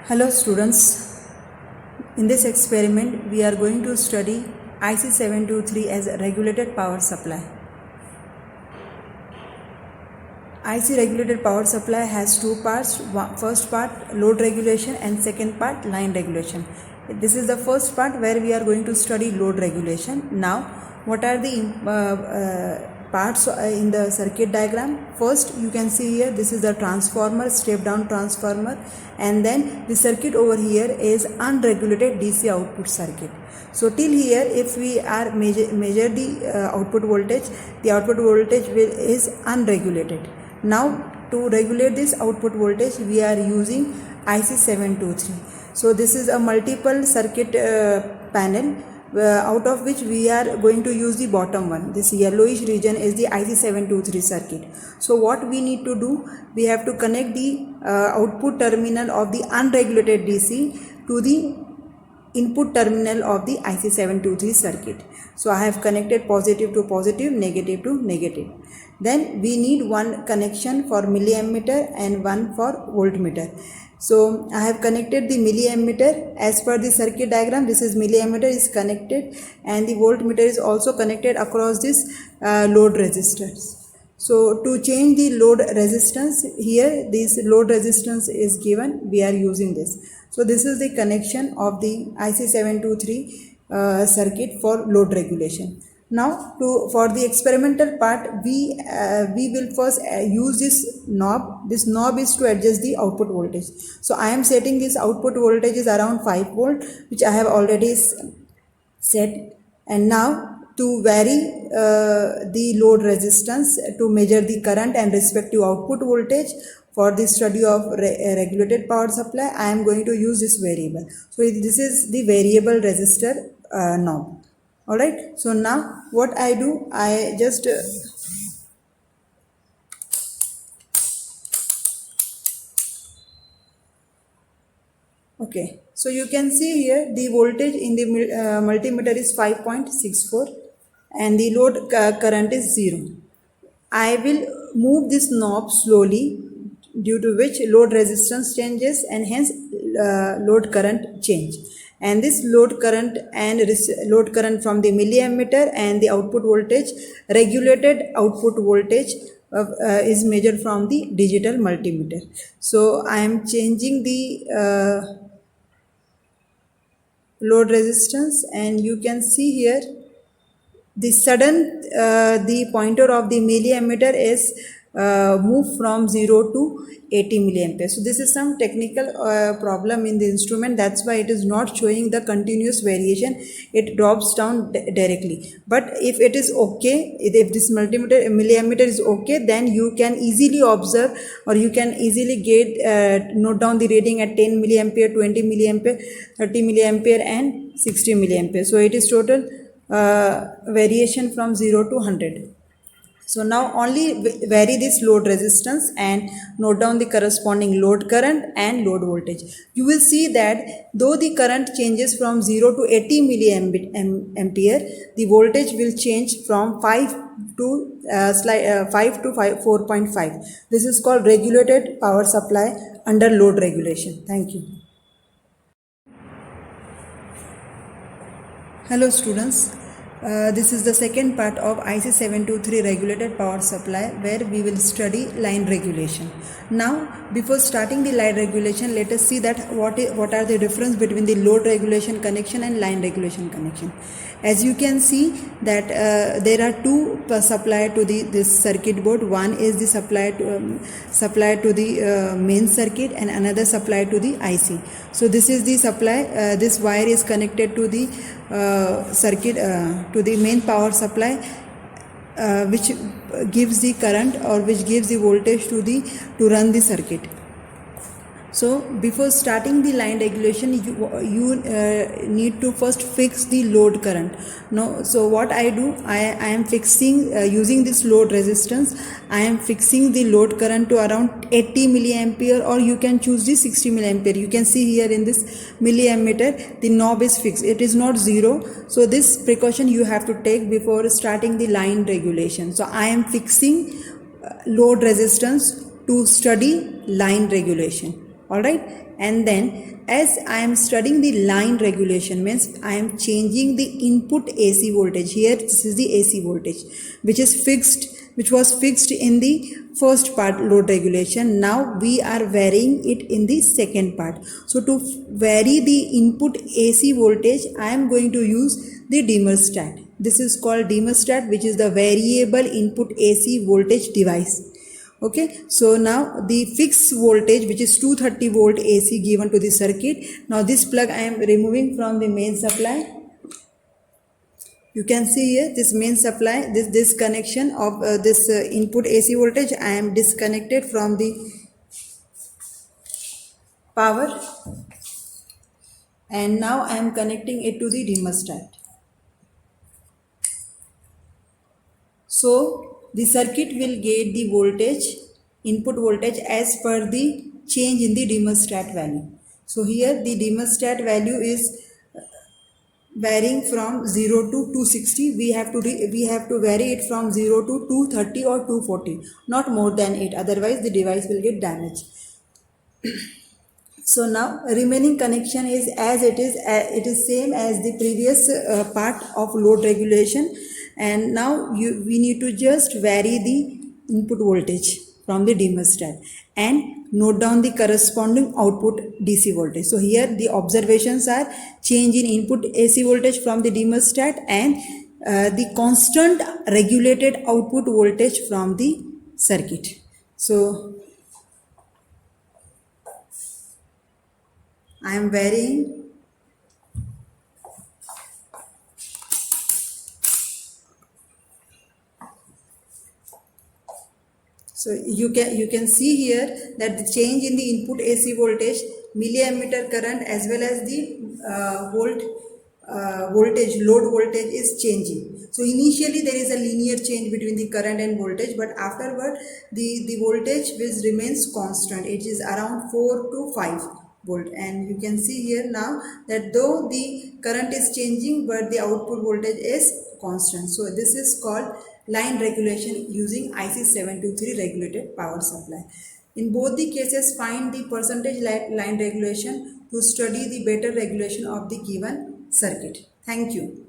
Hello students, in this experiment we are going to study IC723 as a regulated power supply. IC regulated power supply has two parts, first part load regulation and second part line regulation. This is the first part where we are going to study load regulation. Now what are the parts in the circuit diagram? First you can see here, this is the transformer, step down transformer, and then the circuit over here is unregulated DC output circuit. So till here, if we are measure the output voltage, the output voltage is unregulated. Now to regulate this output voltage we are using IC723. So this is a multiple circuit panel out of which we are going to use the bottom one. This yellowish region is the IC723 circuit. So what we need to do, we have to connect the output terminal of the unregulated DC to the input terminal of the IC723 circuit. So I have connected positive to positive, negative to negative. Then we need one connection for milliammeter and one for voltmeter. So I have connected the milliammeter as per the circuit diagram. This is milliammeter is connected and the voltmeter is also connected across this load resistors. So to change the load resistance, here this load resistance is given, we are using this. So this is the connection of the IC723 circuit for load regulation. Now for the experimental part, we will first use this knob. This knob is to adjust the output voltage. So I am setting this output voltage is around 5 volt, which I have already set. And now to vary the load resistance to measure the current and respective output voltage for the study of regulated power supply, I am going to use this variable. So this is the variable resistor knob. Alright, so now what I do, I just okay, so you can see here the voltage in the multimeter is 5.64 and the load current is 0. I will move this knob slowly, due to which load resistance changes and hence load current change. And this load current and load current from the milliammeter and the output voltage, regulated output voltage is measured from the digital multimeter. So I am changing the load resistance, and you can see here the sudden the pointer of the milliammeter is moved from 0 to 80 milliampere. So this is some technical problem in the instrument, that's why it is not showing the continuous variation, it drops down directly. But if it is okay, if this milliammeter is okay, then you can easily observe or you can easily get note down the reading at 10 milliampere, 20 milliampere, 30 milliampere and 60 milliampere. So it is total variation from 0 to 100. So now only vary this load resistance and note down the corresponding load current and load voltage. You will see that though the current changes from 0 to 80 milliampere, the voltage will change from 5 to 4.5. This is called regulated power supply under load regulation. Thank you. Hello students. This is the second part of IC723 regulated power supply, where we will study line regulation. Now before starting the line regulation, let us see that what are the difference between the load regulation connection and line regulation connection. As you can see that there are two supply to this circuit board. One is the supply to the main circuit and another supply to the IC. So this is the supply, this wire is connected to the circuit to the main power supply, which gives the current or which gives the voltage to run the circuit. So before starting the line regulation, you need to first fix the load current. Now, so what I do, I am fixing using this load resistance, I am fixing the load current to around 80 milliampere, or you can choose the 60 milliampere. You can see here in this milliammeter the knob is fixed, it is not 0. So this precaution you have to take before starting the line regulation. So I am fixing load resistance to study line regulation. all right. And then as I am studying the line regulation, means I am changing the input AC voltage. Here this is the AC voltage which is fixed, which was fixed in the first part, load regulation. Now we are varying it in the second part. So to vary the input AC voltage, I am going to use the dimmer stat. This is called dimmer stat, which is the variable input AC voltage device. Okay, so now the fixed voltage, which is 230 volt AC, given to the circuit. Now this plug I am removing from the main supply. You can see here this main supply, this connection of this input AC voltage I am disconnected from the power, and now I am connecting it to the dimmer stat. So the circuit will get the voltage, input voltage, as per the change in the dimmer stat value. So here the dimmer stat value is varying from 0 to 260. We have to vary it from 0 to 230 or 240, not more than it, otherwise the device will get damaged. So now remaining connection is as it is same as the previous part of load regulation, and now we need to just vary the input voltage from the dimmer stat and note down the corresponding output DC voltage. So here the observations are change in input AC voltage from the dimmer stat and the constant regulated output voltage from the circuit. So I am varying so you can see here that the change in the input AC voltage, milliammeter current, as well as the voltage, load voltage is changing. So initially there is a linear change between the current and voltage, but afterward the voltage which remains constant. It is around 4 to 5 volt, and you can see here now that though the current is changing but the output voltage is constant. So this is called line regulation using IC 723 regulated power supply. In both the cases, find the percentage line regulation to study the better regulation of the given circuit. Thank you.